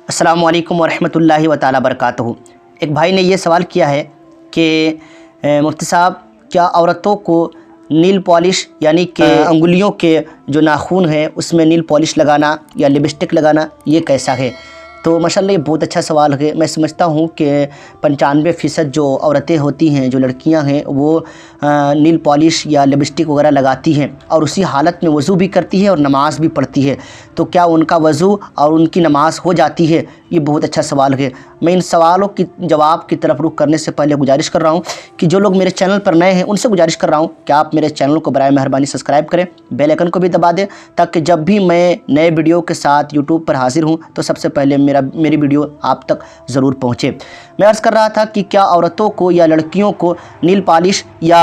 अस्सलामु अलैकुम वरहमतुल्लाहि व ताला बरकातहू। एक भाई ने ये सवाल किया है कि मुफ्ती साहब, क्या औरतों को नील पॉलिश यानी कि अंगुलियों के जो नाखून हैं उसमें नील पॉलिश लगाना या लिपस्टिक लगाना ये कैसा है? तो माशाल्लाह ये बहुत अच्छा सवाल है। मैं समझता हूँ कि 95% जो औरतें होती हैं, जो लड़कियाँ हैं, वो नील पॉलिश या लिपस्टिक वगैरह लगाती हैं और उसी हालत में वज़ू भी करती है और नमाज़ भी पढ़ती है। तो क्या उनका वज़ू और उनकी नमाज़ हो जाती है? ये बहुत अच्छा सवाल है। मैं इन सवालों की जवाब की तरफ रुख करने से पहले गुजारिश कर रहा हूँ कि जो लोग मेरे चैनल पर नए हैं उनसे गुजारिश कर रहा हूँ कि आप मेरे चैनल को बराए मेहरबानी सब्सक्राइब करें, बेल आइकन को भी दबा दें, ताकि जब भी मैं नए वीडियो के साथ यूट्यूब पर हाजिर हूँ तो सबसे पहले मेरी वीडियो आप तक ज़रूर पहुँचे। मैं अर्ज़ कर रहा था कि क्या औरतों को या लड़कियों को नील पॉलिश या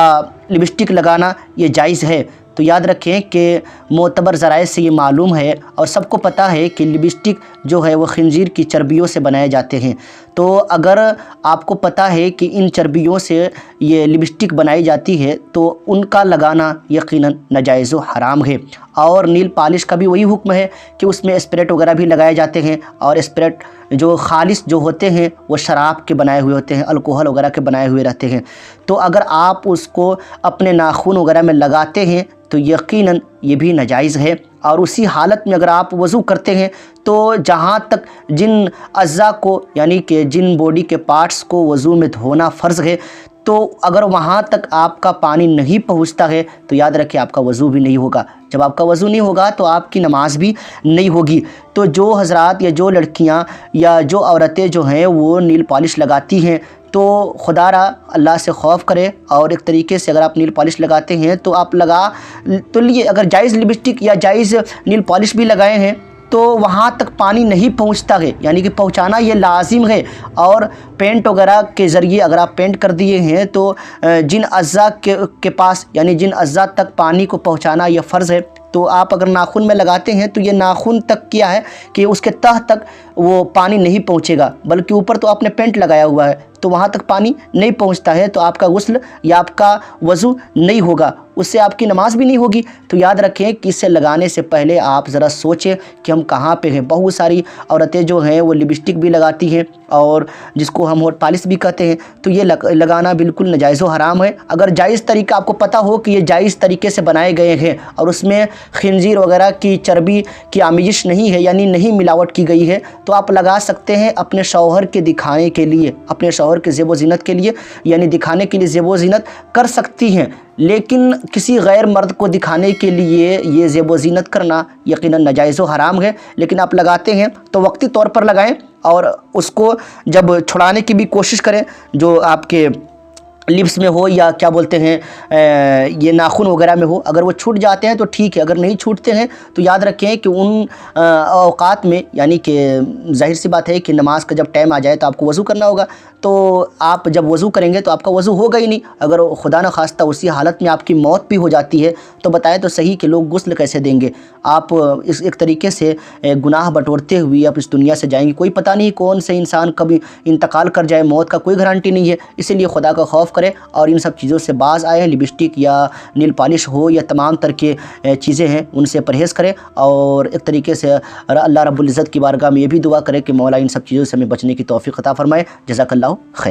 लिपस्टिक लगाना ये जायज़ है? तो याद रखें कि मोतबर ज़राए से ये मालूम है और सबको पता है कि लिपस्टिक जो है वो खंजीर की चर्बियों से बनाए जाते हैं। तो अगर आपको पता है कि इन चर्बियों से ये लिपस्टिक बनाई जाती है तो उनका लगाना यकीनन नाजायज़ व हराम है। और नील पॉलिश का भी वही हुक्म है कि उसमें स्प्रेट वगैरह भी लगाए जाते हैं, और स्प्रेट जो खालिस जो होते हैं वो शराब के बनाए हुए होते हैं, अल्कोहल वगैरह के बनाए हुए रहते हैं। तो अगर आप उसको अपने नाखून वगैरह में लगाते हैं तो यकीनन ये भी नाजायज़ है। और उसी हालत में अगर आप वज़ू करते हैं तो जहाँ तक जिन अज़्ज़ा को यानी कि जिन बॉडी के पार्ट्स को वज़ू में धोना फ़र्ज़ है, तो अगर वहाँ तक आपका पानी नहीं पहुँचता है तो याद रखिए आपका वज़ू भी नहीं होगा। जब आपका वज़ू नहीं होगा तो आपकी नमाज भी नहीं होगी। तो जो हज़रात या जो लड़कियाँ या जो औरतें जो हैं वो नील पॉलिश लगाती हैं तो खुदारा अल्लाह से खौफ करें, और एक तरीके से अगर आप नील पॉलिश लगाते हैं तो आप लगा तो लिए, अगर जायज़ लिपस्टिक या जायज़ नील पॉलिश भी लगाए हैं तो वहाँ तक पानी नहीं पहुँचता है, यानी कि पहुँचाना ये लाजिम है। और पेंट वगैरह के ज़रिए अगर आप पेंट कर दिए हैं तो जिन अज़्ज़ा के पास यानी जिन अज़्ज़ा तक पानी को पहुँचाना यह फ़र्ज़ है। तो आप अगर नाखून में लगाते हैं तो ये नाखून तक क्या है कि उसके तह तक वो पानी नहीं पहुँचेगा, बल्कि ऊपर तो आपने पेंट लगाया हुआ है तो वहाँ तक पानी नहीं पहुँचता है, तो आपका गुस्ल या आपका वज़ू नहीं होगा, उससे आपकी नमाज भी नहीं होगी। तो याद रखें कि इसे लगाने से पहले आप ज़रा सोचें कि हम कहाँ पे हैं। बहुत सारी औरतें जो हैं वो लिपस्टिक भी लगाती हैं और जिसको हम होठ पॉलिश भी कहते हैं, तो ये लगाना बिल्कुल नाजायज़ व हराम है। अगर जायज़ तरीका आपको पता हो कि ये जायज़ तरीके से बनाए गए हैं और उसमें खंजीर वगैरह की चर्बी की आमिश नहीं है यानी नहीं मिलावट की गई है, तो आप लगा सकते हैं अपने शौहर के दिखाने के लिए, अपने शौहर के ज़ेब व ज़ीनत के लिए, यानी दिखाने के लिए ज़ेब व ज़ीनत कर सकती हैं। लेकिन किसी गैर मर्द को दिखाने के लिए ये ज़ेब व ज़ीनत करना यकीनन नाजायज़ व हराम है। लेकिन आप लगाते हैं तो वक्ती तौर पर लगाएं, और उसको जब छुड़ाने की भी कोशिश करें, जो आपके लिप्स में हो या क्या बोलते हैं ये नाखून वगैरह में हो, अगर वो छूट जाते हैं तो ठीक है, अगर नहीं छूटते हैं तो याद रखें कि उन औकात में, यानी कि जाहिर सी बात है कि नमाज का जब टाइम आ जाए तो आपको वज़ू करना होगा, तो आप जब वज़ू करेंगे तो आपका वज़ू होगा ही नहीं। अगर खुदा न खास्ता उसी हालत में आपकी मौत भी हो जाती है तो बताएं तो सही कि लोग गुस्ल कैसे देंगे। आप इस एक तरीके से गुनाह बटोरते हुए आप इस दुनिया से जाएंगे, कोई पता नहीं कौन से इंसान कभी इंतकाल कर जाए, मौत का कोई गारंटी नहीं है। इसीलिए खुदा का खौफ करें और इन सब चीज़ों से बाज आए। लिपस्टिक या नील पॉलिश हो या तमाम तरह के चीज़ें हैं उनसे परहेज़ करें, और एक तरीके से अल्लाह रब्बुल इज़्ज़त की बारगाह में ये भी दुआ करें कि मौला इन सब चीज़ों से हमें बचने की तौफ़ीक़ अता फ़रमाए। जज़ाकल्लाहु खैर।